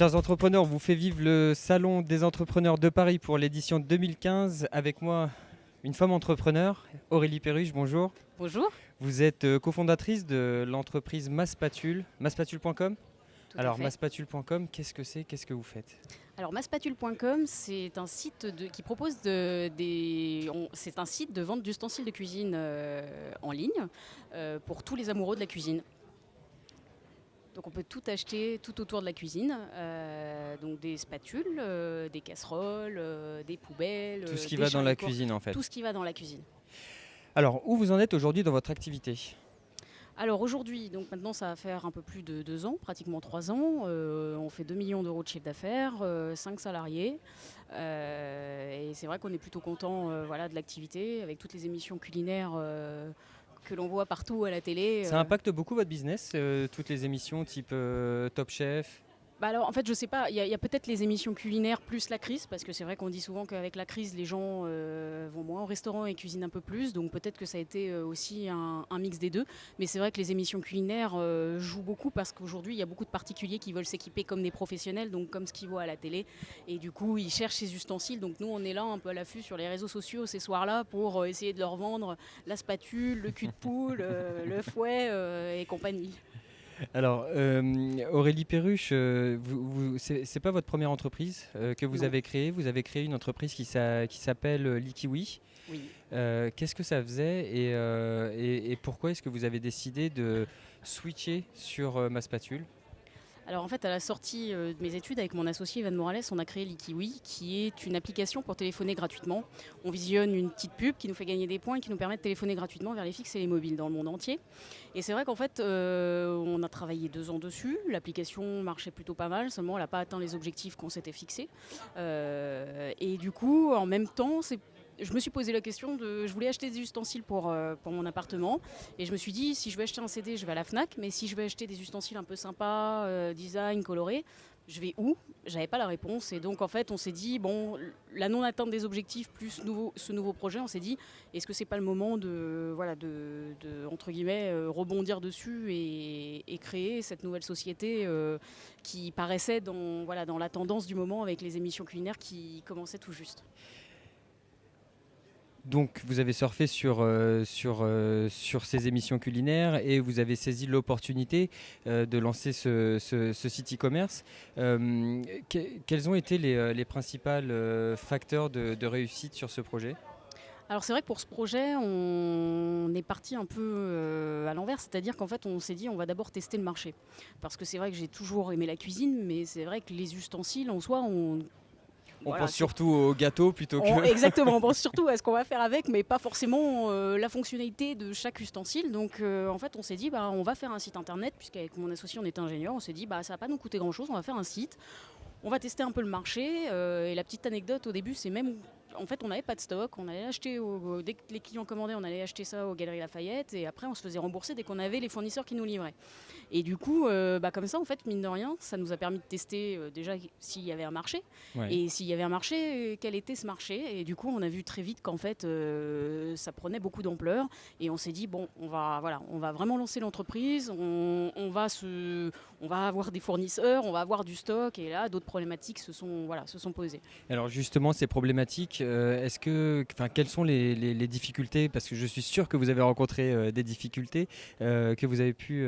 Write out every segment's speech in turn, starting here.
Chers entrepreneurs, on vous fait vivre le Salon des entrepreneurs de Paris pour l'édition 2015. Avec moi, une femme entrepreneur, Aurélie Perruche, bonjour. Bonjour. Vous êtes cofondatrice de l'entreprise Masspatule, masspatule.com. Tout à Alors fait. masspatule.com, qu'est-ce que c'est? Qu'est-ce que vous faites? Alors masspatule.com, c'est un site qui propose c'est un site de vente d'ustensiles de cuisine en ligne pour tous les amoureux de la cuisine. Donc on peut tout acheter tout autour de la cuisine, donc des spatules, des casseroles, des poubelles, Tout ce qui des va dans la chariots courts, cuisine en fait. tout ce qui va dans la cuisine. Alors où vous en êtes aujourd'hui dans votre activité? Alors aujourd'hui, donc maintenant ça va faire un peu plus de 2 ans, pratiquement 3 ans. On fait 2 millions d'euros de chiffre d'affaires, 5 salariés. Et c'est vrai qu'on est plutôt content voilà, de l'activité avec toutes les émissions culinaires que l'on voit partout à la télé. Ça impacte beaucoup votre business, toutes les émissions type Top Chef? Bah alors en fait je sais pas, il y a peut-être les émissions culinaires plus la crise, parce que c'est vrai qu'on dit souvent qu'avec la crise les gens vont moins au restaurant et cuisinent un peu plus, donc peut-être que ça a été aussi un mix des deux, mais c'est vrai que les émissions culinaires jouent beaucoup parce qu'aujourd'hui il y a beaucoup de particuliers qui veulent s'équiper comme des professionnels, donc comme ce qu'ils voient à la télé, et du coup ils cherchent ces ustensiles, donc nous on est là un peu à l'affût sur les réseaux sociaux ces soirs-là pour essayer de leur vendre la spatule, le cul de poule, le fouet et compagnie. Alors, Aurélie Perruche, c'est pas votre première entreprise que vous Non. avez créée. Vous avez créé une entreprise qui s'appelle Likiwi. Oui. Qu'est-ce que ça faisait et pourquoi est-ce que vous avez décidé de switcher sur Masspatule? Alors en fait, à la sortie de mes études avec mon associé Evan Morales, on a créé Likiwi, qui est une application pour téléphoner gratuitement. On visionne une petite pub qui nous fait gagner des points et qui nous permet de téléphoner gratuitement vers les fixes et les mobiles dans le monde entier. Et c'est vrai qu'en fait, on a travaillé 2 ans dessus. L'application marchait plutôt pas mal, seulement elle n'a pas atteint les objectifs qu'on s'était fixés. Et du coup, en même temps, je me suis posé la question je voulais acheter des ustensiles pour mon appartement, et je me suis dit si je veux acheter un CD je vais à la Fnac, mais si je veux acheter des ustensiles un peu sympas, design, colorés, je vais où? J'avais pas la réponse, et donc en fait on s'est dit bon, la non atteinte des objectifs plus ce nouveau projet, on s'est dit est-ce que c'est pas le moment de entre guillemets rebondir dessus et créer cette nouvelle société qui paraissait dans la tendance du moment avec les émissions culinaires qui commençaient tout juste. Donc, vous avez surfé sur ces émissions culinaires et vous avez saisi l'opportunité de lancer ce site e-commerce. Quels ont été les principaux facteurs de réussite sur ce projet? Alors c'est vrai que pour ce projet, on est parti un peu à l'envers, c'est-à-dire qu'en fait on s'est dit on va d'abord tester le marché. Parce que c'est vrai que j'ai toujours aimé la cuisine, mais c'est vrai que les ustensiles en soi, On voilà, pense surtout au gâteau plutôt que... exactement, on pense surtout à ce qu'on va faire avec, mais pas forcément la fonctionnalité de chaque ustensile. Donc en fait on s'est dit on va faire un site internet, puisqu'avec mon associé on était ingénieur, on s'est dit ça va pas nous coûter grand-chose, on va faire un site. On va tester un peu le marché, et la petite anecdote au début, c'est même en fait on n'avait pas de stock, on allait acheter dès que les clients commandaient, on allait acheter ça aux Galeries Lafayette, et après on se faisait rembourser dès qu'on avait les fournisseurs qui nous livraient. Et du coup, comme ça en fait mine de rien, ça nous a permis de tester déjà s'il y avait un marché, Ouais. et s'il y avait un marché, quel était ce marché. Et du coup on a vu très vite qu'en fait ça prenait beaucoup d'ampleur, et on s'est dit bon on va vraiment lancer l'entreprise, on va avoir des fournisseurs, on va avoir du stock, et là d'autres problématiques se sont posées. Alors justement, ces problématiques, quelles sont les difficultés? Parce que je suis sûr que vous avez rencontré des difficultés que vous avez pu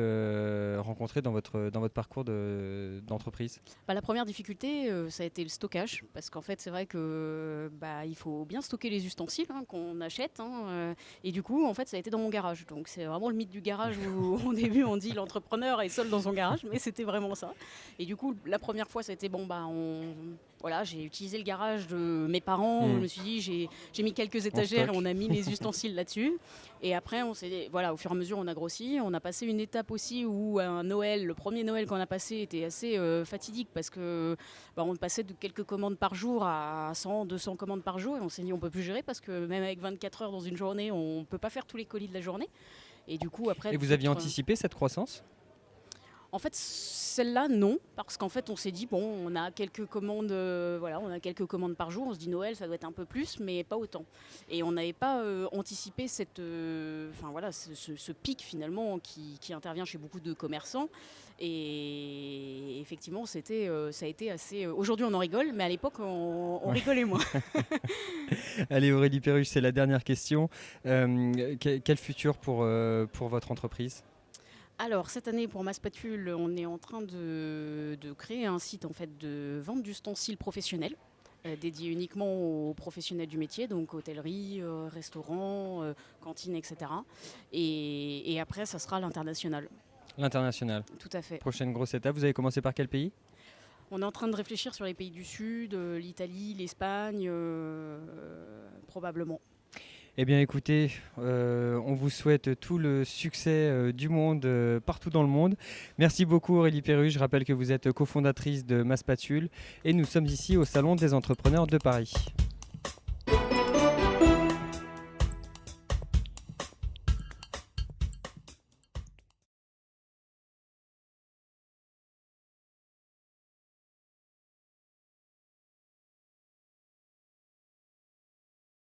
rencontrer dans votre parcours d'entreprise. La première difficulté, ça a été le stockage, parce qu'en fait c'est vrai que il faut bien stocker les ustensiles qu'on achète, et du coup en fait ça a été dans mon garage. Donc c'est vraiment le mythe du garage où au début on dit l'entrepreneur est seul dans son garage, mais c'était vraiment ça. Et du coup la première fois ça a été voilà, j'ai utilisé le garage de mes parents. Je me suis dit, j'ai mis quelques étagères et on a mis les ustensiles là-dessus. Et après, au fur et à mesure, on a grossi. On a passé une étape aussi où le premier Noël qu'on a passé était assez fatidique, parce que on passait de quelques commandes par jour à 100, 200 commandes par jour. Et on s'est dit, on peut plus gérer, parce que même avec 24 heures dans une journée, on peut pas faire tous les colis de la journée. Et du coup, après. Et vous aviez anticipé cette croissance? En fait, celle-là, non, parce qu'en fait, on s'est dit, bon, on a quelques commandes, voilà, on a quelques commandes par jour. On se dit Noël, ça doit être un peu plus, mais pas autant. Et on n'avait pas anticipé enfin voilà, ce pic finalement qui intervient chez beaucoup de commerçants. Et effectivement, ça a été assez. Aujourd'hui, on en rigole, mais à l'époque, on rigolait moins. Allez, Aurélie Perruche, c'est la dernière question. Quel futur pour votre entreprise? Alors cette année pour Maspatule, on est en train de créer un site en fait de vente d'ustensiles professionnels dédié uniquement aux professionnels du métier, donc hôtellerie, restaurant, cantine, etc. Et après, ça sera l'international. L'international. Tout à fait. Prochaine grosse étape, vous avez commencé par quel pays? On est en train de réfléchir sur les pays du Sud, l'Italie, l'Espagne, probablement. Eh bien écoutez, on vous souhaite tout le succès du monde, partout dans le monde. Merci beaucoup Aurélie Perruche, je rappelle que vous êtes cofondatrice de Maspatule et nous sommes ici au Salon des entrepreneurs de Paris.